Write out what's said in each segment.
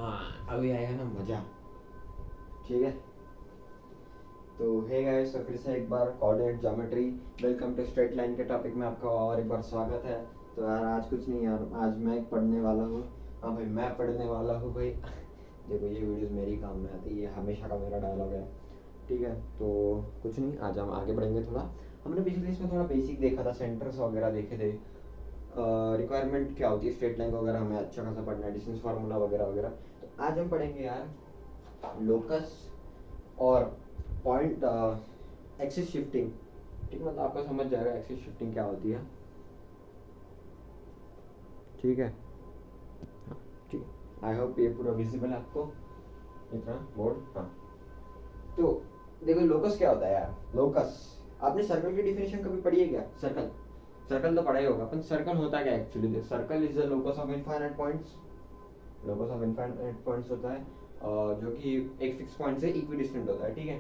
हाँ अभी आएगा ना मजा। ठीक है, तो हे गाइस, तो फिर से एक बार coordinate geometry, welcome to straight line के टॉपिक में आपका और एक बार स्वागत है। तो यार आज कुछ नहीं यार, आज मैं पढ़ने वाला हूँ। हाँ भाई, मैं पढ़ने वाला हूँ भाई। देखो ये वीडियोस मेरी काम में आती है, ये हमेशा का मेरा डायलॉग है। ठीक है, तो कुछ नहीं, आज हम आगे बढ़ेंगे थोड़ा। हमने पिछले इसमें थोड़ा बेसिक देखा था, सेंटर्स वगैरह देखे थे, रिक्वायरमेंट क्या होती है स्ट्रेट लाइन वगैरह, हमें अच्छा खासा पढ़ना है, डिस्टेंस फार्मूला वगैरह वगैरह। तो आज हम पढ़ेंगे यार लोकस और पॉइंट एक्सिस शिफ्टिंग। ठीक है, मतलब आपको समझ जाएगा एक्सिस शिफ्टिंग क्या होती है। ठीक है, हाँ ठीक है, आई होप ये पूरा विजिबल है आपको, इतना बोर्ड। हाँ, तो देखो लोकस क्या होता है यार। लोकस, आपने सर्कल की डिफिनेशन कभी पढ़ी है क्या? सर्कल, सर्कल तो पढ़ा ही होगा, अपन सर्कल होता क्या actually? Circle is the locus of infinite points. Locus of infinite points होता है जो कि एक फिक्स पॉइंट से इक्वी डिस्टेंट होता है। ठीक है,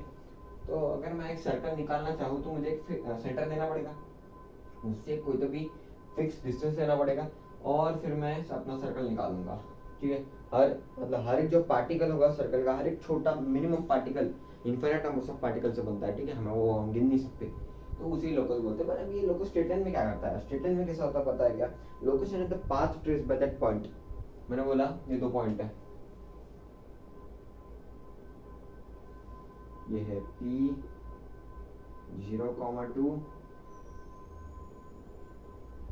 तो अगर मैं एक सर्कल निकालना चाहूँ तो मुझे एक सेंटर देना पड़ेगा, मुझसे कोई तो भी फिक्स डिस्टेंस लेना पड़ेगा, और फिर मैं अपना सर्कल निकालूंगा। ठीक है, हर मतलब हर एक जो पार्टिकल होगा सर्कल का, हर एक छोटा minimum particle infinite number of particle से बनता है। ठीक है, हमें वो हम गिन नहीं सकते, तो उसी लोकस बोलते हैं। पर अब ये लोकस स्ट्रेट लाइन में क्या करता है? स्ट्रेट लाइन में कैसा होता है पता है क्या? Locus is the path trace by that point. मैंने बोला ये दो पॉइंट है, ये है P 0,2,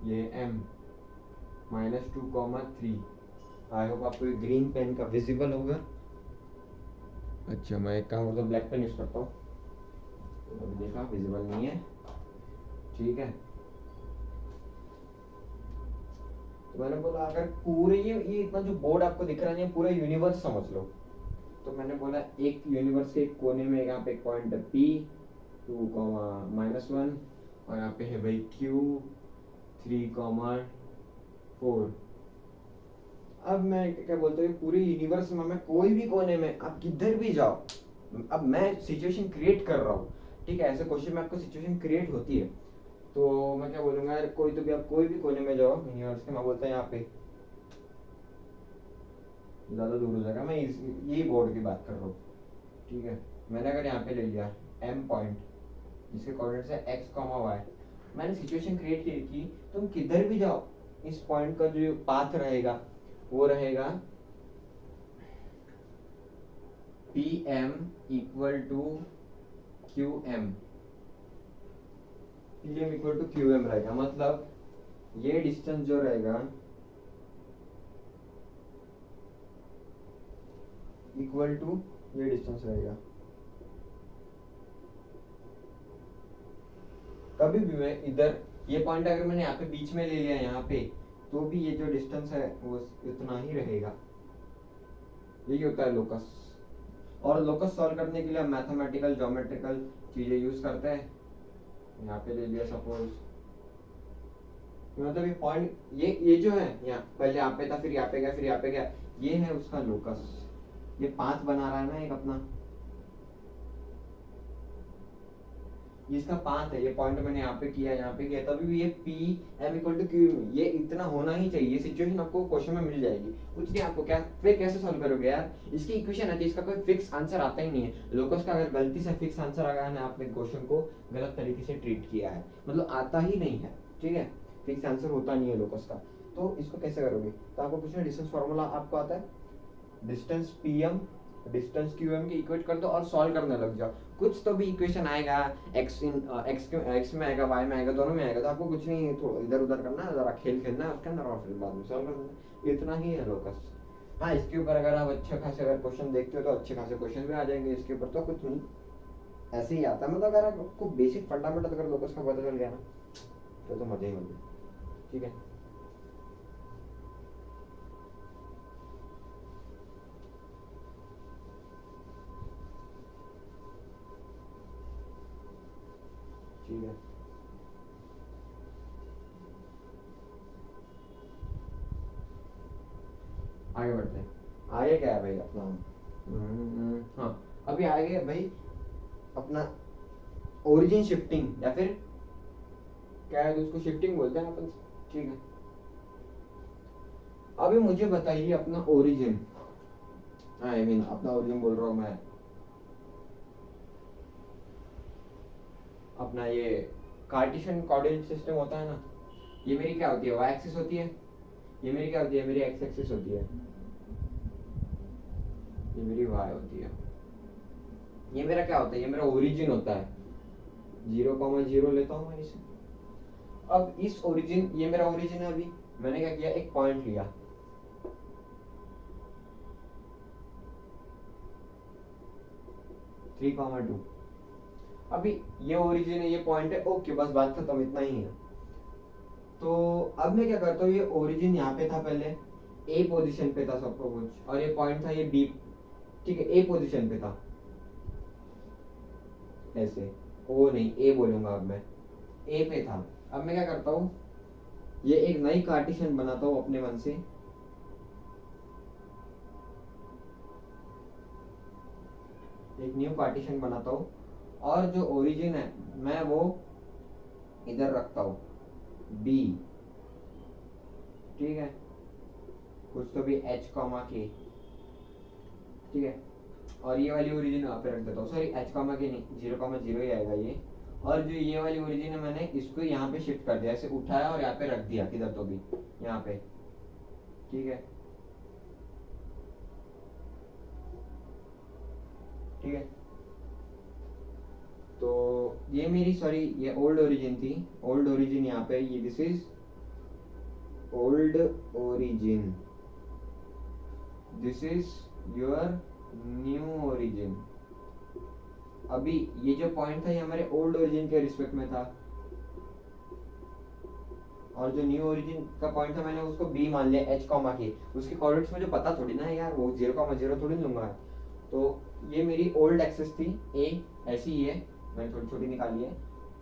ये M -2,3। आई होप आपको ये ग्रीन पेन का विजिबल होगा। अच्छा, मैं एक काम करता हूँ, ब्लैक पेन यूज करता हूँ। अभी देखा विजिबल नहीं है। ठीक है, तो मैंने बोला अगर पूरे ये इतना जो बोर्ड आपको दिख रहा है, पूरा यूनिवर्स समझ लो। तो मैंने बोला एक यूनिवर्स के एक कोने में यहाँ पे एक पॉइंट है P 2,-1, और यहाँ पे है भाई Q 3,4। अब मैं क्या बोलता हूँ, पूरे यूनिवर्स में मैं कोई भी कोने में, आप किधर भी जाओ, अब मैं सिचुएशन क्रिएट कर रहा हूँ। ठीक है, ऐसे क्वेश्चन में आपको सिचुएशन क्रिएट होती है, तो मैं क्या बोलूँगा यार, कोई तो भी आप कोई भी कोने में जाओ यूनिवर्स के, मैं बोलता हूँ यहाँ पे ज़्यादा दूर हो जाएगा, मैं यही बोर्ड की बात कर रहा हूँ। ठीक है, मैंने अगर यहाँ पे ले लिया M पॉइंट, जिसके कोऑर्डिनेट्स है x, y, मैंने सिचुएशन क्रिएट की, तुम किधर भी जाओ इस पॉइंट का जो पाथ रहेगा वो रहेगा PM = QM। PM = QM रहेगा, मतलब ये डिस्टेंस जो रहेगा इक्वल टू ये डिस्टेंस रहेगा। कभी भी मैं इधर ये पॉइंट अगर मैंने यहाँ पे बीच में ले लिया यहाँ पे, तो भी ये जो डिस्टेंस है वो इतना ही रहेगा। यही होता है लोकस। और लोकस सॉल्व करने के लिए हम मैथमेटिकल ज्योमेट्रिकल चीजें यूज करते हैं। यहाँ पे ले लिया सपोज, मतलब ये पॉइंट, ये जो है यहाँ पहले यहाँ पे था, फिर यहाँ पे गया, फिर यहाँ पे गया, ये है उसका लोकस। ये पाथ बना रहा है ना एक अपना, इसका पाथ है, ये पॉइंट मैंने यहाँ पे किया, यहाँ पे किया, तभी भी ये PM = Q, ये इतना होना ही चाहिए। सिचुएशन आपको क्वेश्चन में मिल जाएगी, कुछ नहीं आपको क्या, फिर कैसे सॉल्व करोगे यार? इसकी इक्वेशन है, इसका कोई फिक्स आंसर आता ही नहीं है। लोकस का अगर गलती से फिक्स आंसर आ गया ना, आपने क्वेश्चन को गलत तरीके से ट्रीट किया है, मतलब आता ही नहीं है। ठीक है, फिक्स आंसर होता नहीं है लोकस का, तो इसको कैसे करोगे? तो आपको कुछ नहीं, डिस्टेंस फार्मूला आपको आता है, डिस्टेंस PM डिस्टेंस QM की इक्वेट कर दो और सॉल्व करने लग जाओ, कुछ तो भी इक्वेशन आएगा। x में आएगा, y में आएगा, दोनों में आएगा, तो आपको कुछ नहीं, तो इधर उधर करना है, जरा खेल खेलना है उसके अंदर, और फिर बाद में सॉल्व करना है। इतना ही है लोकस। हाँ, इसके ऊपर अगर आप अच्छे खासे अगर क्वेश्चन देखते हो तो अच्छे खासे क्वेश्चन भी आ जाएंगे इसके ऊपर, तो कुछ नहीं, ऐसे ही आता है। मतलब अगर आपको बेसिक फंडामेंटल अगर लोकस का पता चल गया ना, तो मजे ही मजे। ठीक है, ठीक है, आगे बढ़ते हैं। आगे क्या है भाई अपना, हाँ अभी आगे भाई अपना ओरिजिन शिफ्टिंग, या फिर क्या है, तो उसको शिफ्टिंग बोलते हैं अपन। ठीक है, अभी मुझे बताइए अपना ओरिजिन। आई मीन अपना ओरिजिन बोल रहा हूँ मैं, अपना ये कार्टेशियन कोऑर्डिनेट सिस्टम होता है ना, ये मेरी क्या होती है, वाई एक्सिस होती है, ये मेरी क्या होती है, मेरी एक्स एक्सिस होती है, ये मेरी वाई होती है। ये मेरा क्या होता है, ये मेरा ओरिजिन होता है, 0,0 लेता हूँ मैं इसे। अब इस ओरिजिन, ये मेरा ओरिजिन है, अभी मैंने क्या किया, एक पॉइंट लिया, थ्री कॉमा टू, अभी ये ओरिजिन है, ये पॉइंट है, ओके बस बात खत्म, इतना ही है। तो अब मैं क्या करता हूँ, ये ओरिजिन यहाँ पे था पहले, ए पोजीशन पे था सबको कुछ, और ये पॉइंट था ये बी, ठीक है, ए पोजीशन पे था, ऐसे, ओ नहीं ए बोलूंगा अब मैं, ए पे था। अब मैं क्या करता हूँ, ये एक नई कार्टेशियन बनाता हूँ अपने मन से, एक न्यू कार्टेशियन बनाता हूँ, और जो ओरिजिन है मैं वो इधर रखता हूँ, बी, ठीक है, कुछ तो भी एच कॉमा के, ठीक है, और ये वाली ओरिजिन यहाँ पे रख देता हूँ, सॉरी एच कॉमा के नहीं, 0,0 ही आएगा ये, और जो ये वाली ओरिजिन है मैंने इसको यहाँ पे शिफ्ट कर दिया, ऐसे उठाया और यहाँ पे रख दिया, किधर तो भी यहाँ पे, ठीक है, ठीक है। तो ये मेरी, सॉरी ये ओल्ड ओरिजिन थी, ओल्ड ओरिजिन यहाँ पे, ये this is old origin, this is your new origin. अभी ये जो पॉइंट था ये हमारे ओल्ड ओरिजिन के रिस्पेक्ट में था, और जो न्यू ओरिजिन का पॉइंट था मैंने उसको बी मान लिया, एच कॉमा के, उसके कोऑर्डिनेट्स मुझे पता थोड़ी ना है यार, वो 0,0 थोड़ी लूंगा। तो ये मेरी ओल्ड एक्सेस थी, ए ऐसी ही है, मैंने थोड़ी छोटी निकाली है,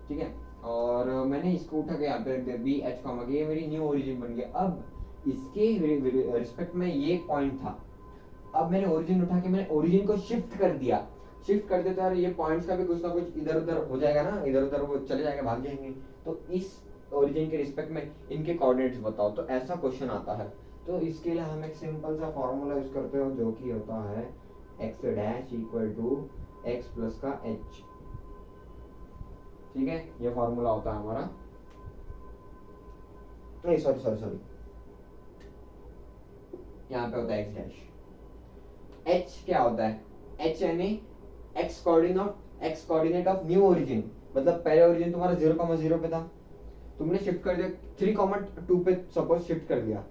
ठीक है, और मैंने इसको उठा के यहाँ पे रख दिया, बी एच कॉमा के, ये मेरी न्यू ओरिजिन बन गया। अब इसके रिस्पेक्ट में ये पॉइंट था, अब मैंने ओरिजिन उठा के मैंने ओरिजिन को शिफ्ट कर दिया, शिफ्ट कर देता है, ये पॉइंट्स का भी कुछ ना कुछ इधर उधर हो जाएगा ना, इधर उधर वो चले जाएगा, भाग जाएंगे, तो इस ओरिजिन के रिस्पेक्ट में इनके कोऑर्डिनेट्स बताओ, तो ऐसा क्वेश्चन आता है। तो इसके लिए हम एक सिंपल सा फॉर्मूला यूज करते हो, जो कि होता है X dash equal to X plus का एच, ठीक है, ये फॉर्मूला होता है हमारा, नहीं सॉरी सॉरी सॉरी, यहाँ पे होता है एक्स डैश, एच क्या होता है, एच यानी x coordinate of new origin, मतलब पहले ओरिजिन तुम्हारा 0,0 पे था, तुमने शिफ्ट कर दिया 3,2 पे, सपोज शिफ्ट कर दिया,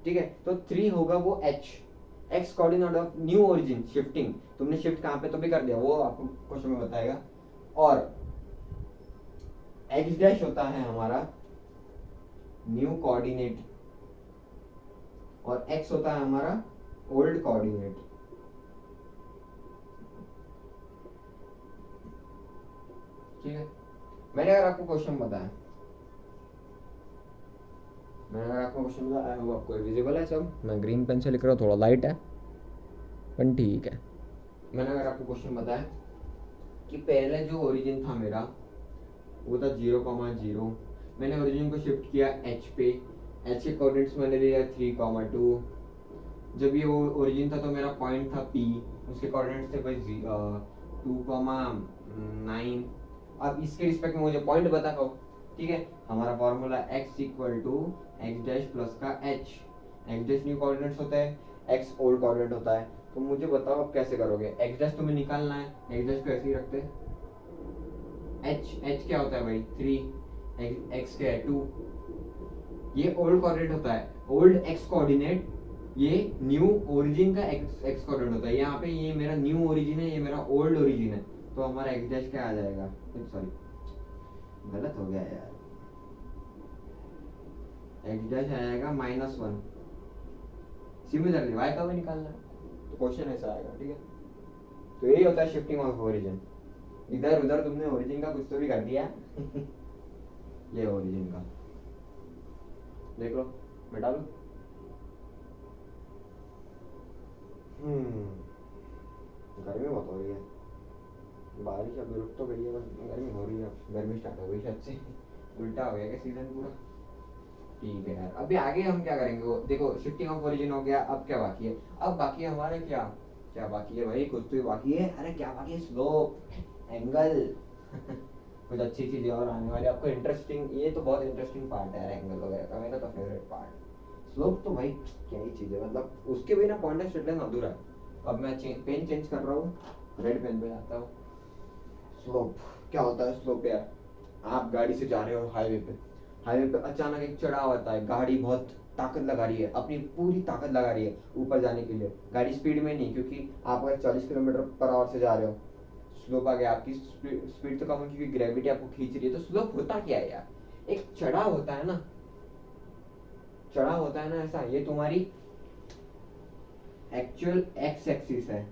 ठीक है, तो 3 होगा वो H, x coordinate of new origin, shifting, तुमने शिफ्ट कहाँ पे तो भी कर दिया, वो आपको क्वेश्चन में बताएगा। और एक्स डैश होता है हमारा न्यू कोऑर्डिनेट, और एक्स होता है हमारा ओल्ड कोऑर्डिनेट, ठीक है। मैंने अगर आपको क्वेश्चन बताया, आई होप आपको विजिबल है सब, मैं ग्रीन पेन से लिख रहा हूँ, थोड़ा लाइट है पर ठीक है। मैंने अगर आपको क्वेश्चन बताया कि पहले जो ओरिजिन था मेरा वो था 0,0, मैंने ओरिजिन को शिफ्ट किया एच पे, एच के कोऑर्डिनेट्स मैंने लिया 3,2, जब ये ओरिजिन था तो मेरा पॉइंट था पी, उसके कोऑर्डिनेट्स थे भाई 2,9। अब इसके रिस्पेक्ट में मुझे पॉइंट बता दो, ठीक है, हमारा formula x equal to X dash plus का h, X dash new coordinates होता है, x ओल्ड कोऑर्डिनेट होता है, तो मुझे बताओ आप कैसे करोगे, x डैश तुम्हें निकालना है, x डैश को ऐसे ही रखते हैं, h क्या होता है भाई 3, x क्या है 2, ये ओल्ड कोऑर्डिनेट होता है, ओल्ड x कोऑर्डिनेट, ये न्यू ओरिजिन का x कोऑर्डिनेट होता है, यहाँ पे ये मेरा न्यू ओरिजिन है, ये मेरा ओल्ड ओरिजिन है, तो हमारा x डैश क्या आ जाएगा, सॉरी गलत हो गया यार, x डैश आएगा -1, सिमिलरली y का भी निकालना है, तो क्वेश्चन ऐसा आएगा, ठीक है। तो यही होता है शिफ्टिंग ऑफ ओरिजिन, इधर उधर तुमने ओरिजिन का कुछ तो भी कर दिया ये ओरिजिन का देख लो, मिटा लो। गर्मी बहुत हो रही है, बारिश अभी रुक तो गई है, बस गर्मी हो रही है, गर्मी स्टार्ट हो गई शायद से, उल्टा हो गया क्या सीजन पूरा, ठीक है यार। अभी आगे हम क्या करेंगे, वो देखो शिफ्टिंग ऑफ ओरिजिन हो गया, अब क्या बाकी है, अब बाकी है हमारे क्या, क्या बाकी है भाई, कुछ तो बाकी है। अरे क्या बाकी है, स्लोप, एंगल कुछ अच्छी चीजें और आने वाली आपको इंटरेस्टिंग। ये तो बहुत इंटरेस्टिंग पार्ट है एंगल वगैरह का, मेरा तो फेवरेट पार्ट। स्लोप तो भाई क्या ही चीज है, मतलब उसके बिना पॉइंट स्ट्रेट लाइन अधूरा है। अब मैं पेन चेंज कर रहा हूँ, रेड पेन पे जाता हूँ। स्लोप क्या होता है, स्लोप यार, आप गाड़ी से जा रहे हो हाईवे पे अचानक एक चढ़ाव आता है, गाड़ी बहुत ताकत लगा रही है, अपनी पूरी ताकत लगा रही है ऊपर जाने के लिए। गाड़ी स्पीड में नहीं, क्योंकि आप अगर 40 किलोमीटर पर आवर से जा रहे हो, स्लोप आ गया, आपकी स्पीड तो कम है क्योंकि ग्रेविटी आपको खींच रही है। तो स्लोप होता क्या है यार, एक चढ़ाव होता है ना, चढ़ाव होता है ना ऐसा, ये तुम्हारी एक्चुअल एक्स एक्सिस है।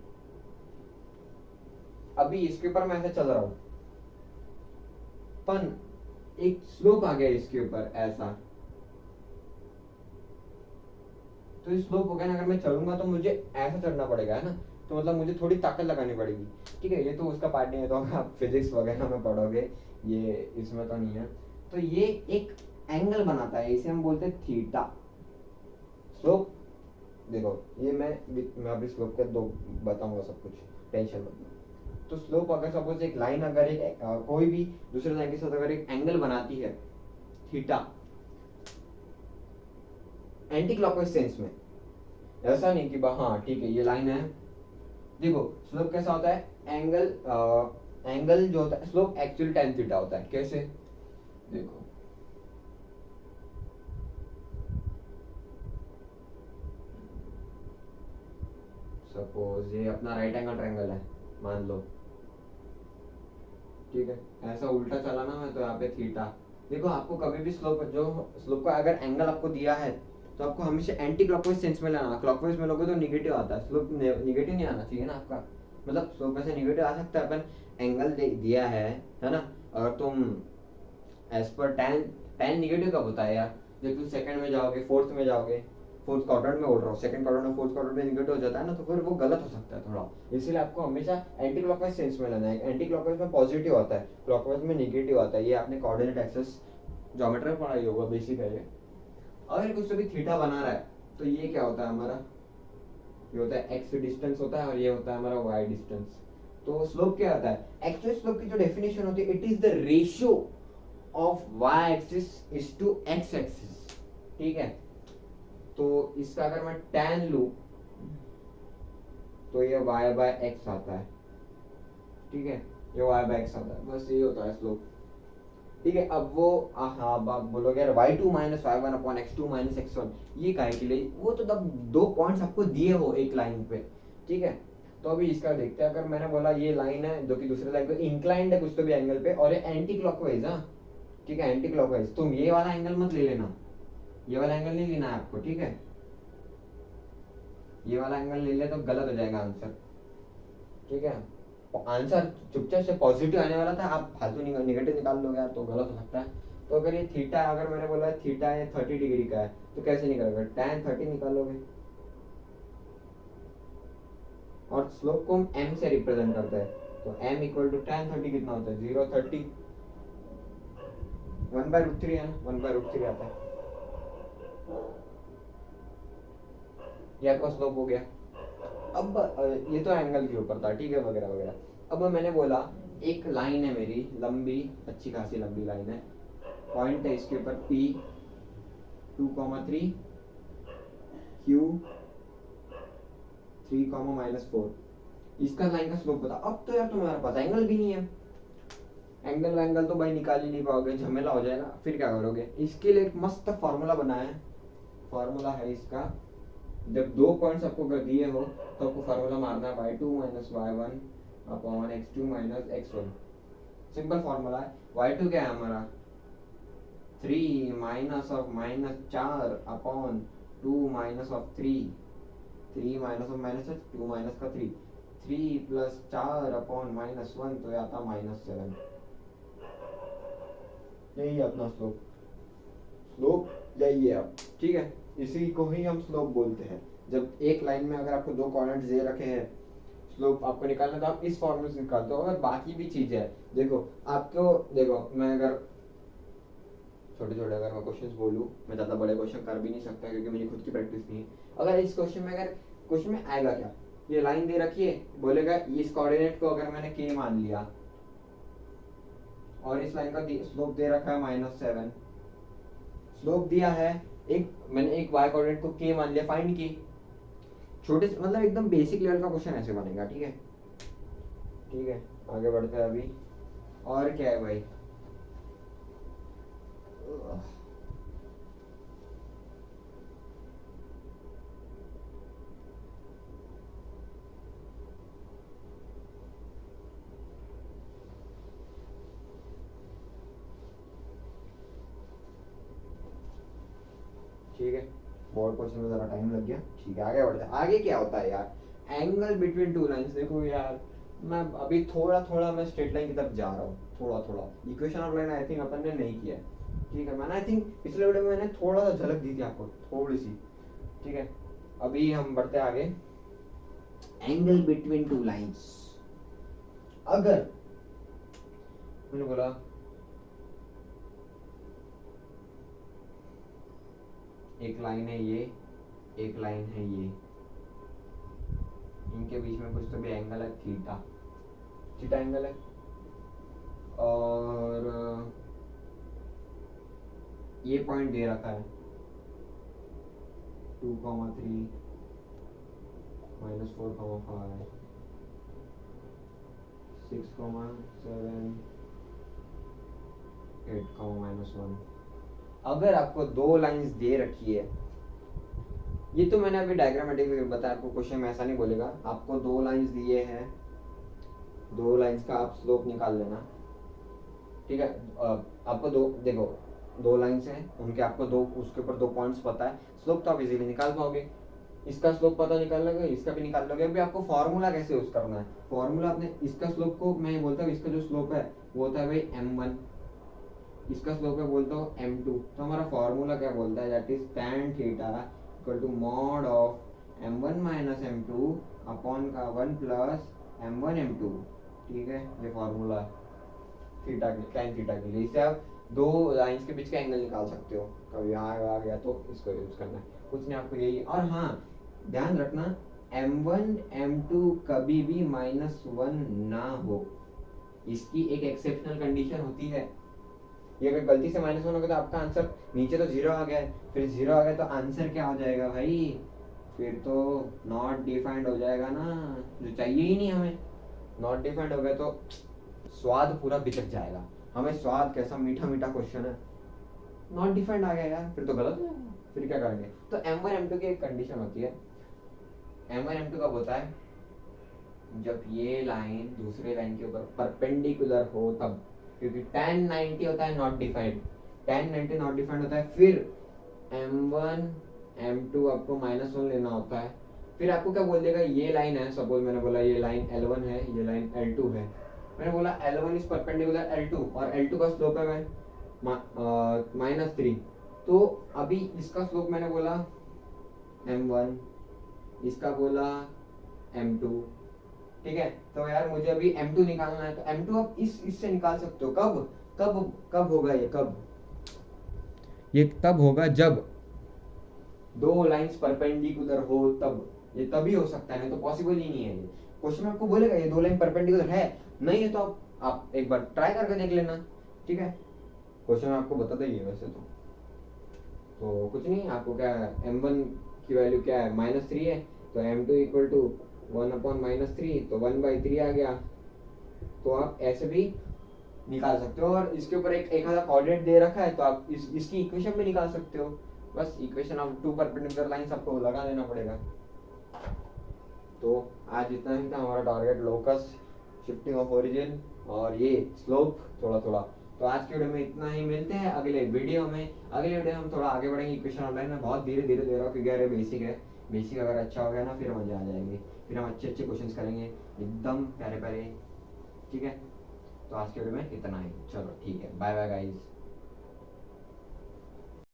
अभी इसके ऊपर मैं ऐसे चल रहा हूं, पर एक स्लोप आ गया इसके ऊपर ऐसा, तो ये स्लोप हो गया ना, अगर मैं चलूंगा तो मुझे ऐसा चढ़ना पड़ेगा, है ना, तो मतलब मुझे थोड़ी ताकत लगानी पड़ेगी। ठीक है, ये तो उसका पार्ट नहीं है, तो आप फिजिक्स वगैरह में पढ़ोगे, ये इसमें तो नहीं है। तो ये एक एंगल बनाता है, इसे हम बोलते हैं थीटा। स्लोप देखो, ये मैं अभी स्लोप के दो बताऊंगा सब कुछ, टेंशन मत लो। तो स्लोप अगर सपोज एक लाइन अगर एक कोई भी दूसरे लाइन के साथ अगर एक एंगल बनाती है थीटा, एंटी क्लॉकवाइज सेंस में, ऐसा नहीं कि हाँ ठीक है ये लाइन है। देखो स्लोप कैसा होता है, एंगल जो होता है स्लोप एक्चुअली tan थीटा होता है। कैसे, देखो सपोज ये अपना राइट एंगल ट्रायंगल है मान लो, ठीक है, ऐसा उल्टा चला ना मैं, तो यहाँ पे थीटा। देखो आपको कभी भी स्लोप का अगर एंगल आपको दिया है तो आपको हमेशा एंटी क्लॉकवाइज सेंस में लाना। क्लॉकवाइज में लोगे तो निगेटिव आता है, स्लोप निगेटिव नहीं आना चाहिए ना आपका, मतलब स्लोप में से निगेटिव आ सकता है, अपन एंगल दिया है ना। अगर तुम एज पर tan निगेटिव कब होता है यार, जब तुम सेकंड में जाओगे, फोर्थ में जाओगे, फोर्थ क्वाड्रेंट में उड़ रहा हूँ, सेकंड क्वाड्रेंट में फोर्थ क्वाड्रेंट में निगेटिव हो जाता है ना, तो फिर वो गलत हो सकता है थोड़ा। इसलिए आपको हमेशा एंटी क्लॉकवाइज सेंस में लेना है। एंटी क्लॉकवाइज में पॉजिटिव आता है, क्लॉकवाइज में निगेटिव आता है। ये आपने कोऑर्डिनेट एक्सिस ज्योमेट्री में पढ़ा ही होगा, बेसिक है ये। अगर कुछ तो भी थीटा बना रहा है तो ये क्या होता है हमारा, ये होता है एक्स डिस्टेंस होता है, और ये होता है हमारा वाई डिस्टेंस। तो स्लोप क्या होता है, एक्चुअल स्लोप की जो डेफिनेशन होती है, it is the ratio of Y axis is to X axis. ठीक है, तो इसका अगर मैं tan लू तो ये y बाय एक्स आता है। ठीक है, ये y बाय एक्स आता है, बस ये होता है स्लोप। ठीक है, अब वो हाँ आप बोलोगे यार y2 minus y1 upon x2 minus x1, ये काहे के लिए, वो तो तब दो पॉइंट्स आपको दिए हो एक लाइन पे। ठीक है, तो अभी इसका देखते हैं। अगर मैंने बोला ये लाइन है जो कि दूसरे लाइन पे इंक्लाइंड है कुछ तो भी एंगल पे, और ये एंटी क्लॉकवाइज, हाँ ठीक है एंटी क्लॉकवाइज, तुम ये वाला एंगल मत ले लेना, ये वाला एंगल नहीं लेना है आपको। ठीक है, ये वाला एंगल ले ले तो गलत हो जाएगा आंसर। ठीक है, आंसर चुपचाप से पॉजिटिव आने वाला था, आप फालतू निगेटिव निकाल लोगे यार, तो गलत हो सकता है। तो अगर ये थीटा, अगर मैंने बोला थीटा ये 30 डिग्री का है, तो कैसे निकालोगे, tan 30 निकालोगे। और स्लोप को हम m से रिप्रेजेंट करते हैं, तो m इक्वल टू tan 30 कितना होता है, 0.30, 1/√3 है ना, 1/√3 आता है। ये आपका स्लोप हो गया। अब ये तो एंगल के ऊपर था, ठीक है वगैरह वगैरह। अब मैंने बोला एक लाइन है मेरी लंबी, अच्छी खासी लंबी लाइन है, पॉइंट है इसके ऊपर P 2,3 Q 3,-4, इसका लाइन का स्लोप बता। अब तो यार तुम्हारे पास एंगल भी नहीं है, एंगल तो भाई निकाल ही नहीं पाओगे, झमेला हो जाएगा। फिर क्या करोगे, इसके लिए एक मस्त फार्मूला बनाया है। फार्मूला है इसका, जब दो पॉइंट्स आपको अगर दिए हो तो आपको फार्मूला मारना है y2 minus y1 upon x2 minus x1। Simple formula है। y2 क्या है हमारा, 3 minus of -4 upon 2 minus of 3, 3 minus of minus है 2 माइनस का 3, 3 प्लस 4 अपॉन -1, तो ये आता -7। यही है अपना स्लोप, स्लोप यही है। अब ठीक है, इसी को ही हम स्लोप बोलते हैं। जब एक लाइन में अगर आपको दो कोऑर्डिनेट्स दे रखे हैं, स्लोप आपको निकालना, तो आप इस फॉर्मूले से निकालते हो। अगर बाकी भी चीजें है, देखो आपको, देखो मैं अगर छोटे छोटे अगर मैं क्वेश्चंस बोलूँ, मैं ज़्यादा बड़े क्वेश्चन कर भी नहीं सकता क्योंकि मेरी खुद की प्रैक्टिस नहीं है। अगर इस क्वेश्चन में आएगा क्या, ये लाइन दे रखी है, बोलेगा इस कोऑर्डिनेट को अगर मैंने k मान लिया और इस लाइन का स्लोप दे रखा है -7, स्लोप दिया है, एक मैंने एक y कोऑर्डिनेट को k मान लिया, फाइंड की। छोटे मतलब एकदम बेसिक लेवल का क्वेश्चन ऐसे बनेगा। ठीक है, ठीक है, आगे बढ़ते हैं अभी। और क्या है भाई, ठीक है, बोर्ड क्वेश्चन में जरा टाइम लग गया। ठीक है, आगे बढ़ते हैं। आगे क्या होता है यार, एंगल बिटवीन टू लाइंस। देखो यार, मैं अभी थोड़ा थोड़ा मैं स्ट्रेट लाइन की तरफ जा रहा हूँ, थोड़ा थोड़ा। Equation of line I think अपन ने नहीं किया है। ठीक है, मैंने आई थिंक पिछले वीडियो में मैंने थोड़ा सा झलक दी थी आपको, थोड़ी सी। ठीक है, अभी हम बढ़ते हैं आगे। एंगल बिटवीन टू लाइंस, अगर मैंने बोला एक लाइन है ये, एक लाइन है ये, इनके बीच में कुछ तो भी एंगल है, थीटा, थीटा एंगल है। और ये पॉइंट दे रखा है 2,3 -4,5 6,7 8,-1। अगर आपको दो लाइंस दे रखी है, ये तो मैंने अभी डायग्रामेटिक बताया आपको, क्वेश्चन में ऐसा नहीं बोलेगा। आपको दो लाइंस दिए हैं, दो लाइंस का आप स्लोप निकाल लेना। ठीक है, आपको दो, देखो दो लाइंस हैं, उनके आपको दो, उसके ऊपर दो पॉइंट्स पता है, स्लोप तो आप इजीली निकाल पाओगे। इसका स्लोप पता निकाल लोगे, इसका भी निकाल लोगे। अभी आपको फॉर्मूला कैसे यूज करना है, फॉर्मूला आपने इसका स्लोप को, मैं बोलता हूँ इसका जो स्लोप है वो होता है भाई m1, इसका स्लोप है बोलता हूँ m2। तो हमारा फॉर्मूला क्या बोलता है, that is tan theta equal to mod of m1 minus m2 upon का 1 प्लस m1 m2। ठीक है, ये फॉर्मूला थीटा के, tan थीटा के लिए। इससे आप दो लाइंस के बीच का एंगल निकाल सकते हो। कभी यहाँ आ गया तो इसको यूज करना है, कुछ नहीं आपको यही। और हाँ, ध्यान रखना m1 m2 कभी भी -1 ना हो, इसकी एक एक्सेप्शनल कंडीशन होती है। ये अगर गलती से -1 हो गया तो आपका आंसर नीचे तो 0 आ गया है, फिर 0 आ गया तो आंसर क्या हो जाएगा भाई, फिर तो नॉट डिफाइंड हो जाएगा ना, जो चाहिए ही नहीं हमें। नॉट डिफाइंड हो गया तो स्वाद पूरा बिचक जाएगा। हमें स्वाद कैसा मीठा मीठा क्वेश्चन है, नॉट डिफाइंड आ गया यार, फिर तो गलत हो जाएगा, फिर क्या करेंगे। तो m1 m2 की एक कंडीशन होती है। m1 m2 कब होता है, जब ये लाइन दूसरे लाइन के ऊपर परपेंडिकुलर हो तब, क्योंकि tan 90 होता है not defined, tan 90 not defined होता है। फिर m1 m2 आपको -1 लेना होता है। फिर आपको क्या बोल देगा, ये लाइन है, सपोज मैंने बोला ये लाइन L1 है, ये लाइन L2 है। मैंने बोला L1 इज परपेंडिकुलर L2 और L2 का स्लोप है -3। तो अभी इसका स्लोप मैंने बोला m1, इसका बोला m2। ठीक है, तो यार मुझे अभी m2 निकालना है, तो m2 आप इससे निकाल सकते हो। कब कब कब होगा ये, कब ये तब होगा जब दो लाइंस परपेंडिकुलर हो, तब ये तभी हो सकता है, नहीं तो पॉसिबल ही नहीं है। ये क्वेश्चन आपको बोलेगा ये दो लाइन परपेंडिकुलर है, नहीं है तो आप एक बार ट्राई करके देख लेना। ठीक है, क्वेश्चन आपको बताता ही है वैसे तो कुछ नहीं। आपको क्या है, m1 की वैल्यू क्या है, -3 है, तो m2 इक्वल टू 1/-3, तो 1/3 आ गया। तो आप ऐसे भी निकाल सकते हो। और इसके ऊपर एक आधा कोऑर्डिनेट दे रखा है, तो आप इसकी इक्वेशन भी निकाल सकते हो। बस equation of two perpendicular lines आपको लगा देना पड़ेगा। तो आज इतना ही था हमारा target, locus, shifting of origin और ये स्लोप थोड़ा थोड़ा। तो आज के वीडियो में इतना ही, मिलते हैं अगले वीडियो में। अगले वीडियो में हम थोड़ा आगे बढ़ेंगे इक्वेशन ऑफ लाइन में, बहुत धीरे धीरे दे रहा हूँ क्योंकि अरे बेसिक है, बेसिक अगर अच्छा हो गया ना फिर मजा आ जाएंगे, फिर हम अच्छे अच्छे क्वेश्चंस करेंगे एकदम प्यारे प्यारे। ठीक है, तो आज के वीडियो में इतना ही, चलो ठीक है, बाय बाय गाइस।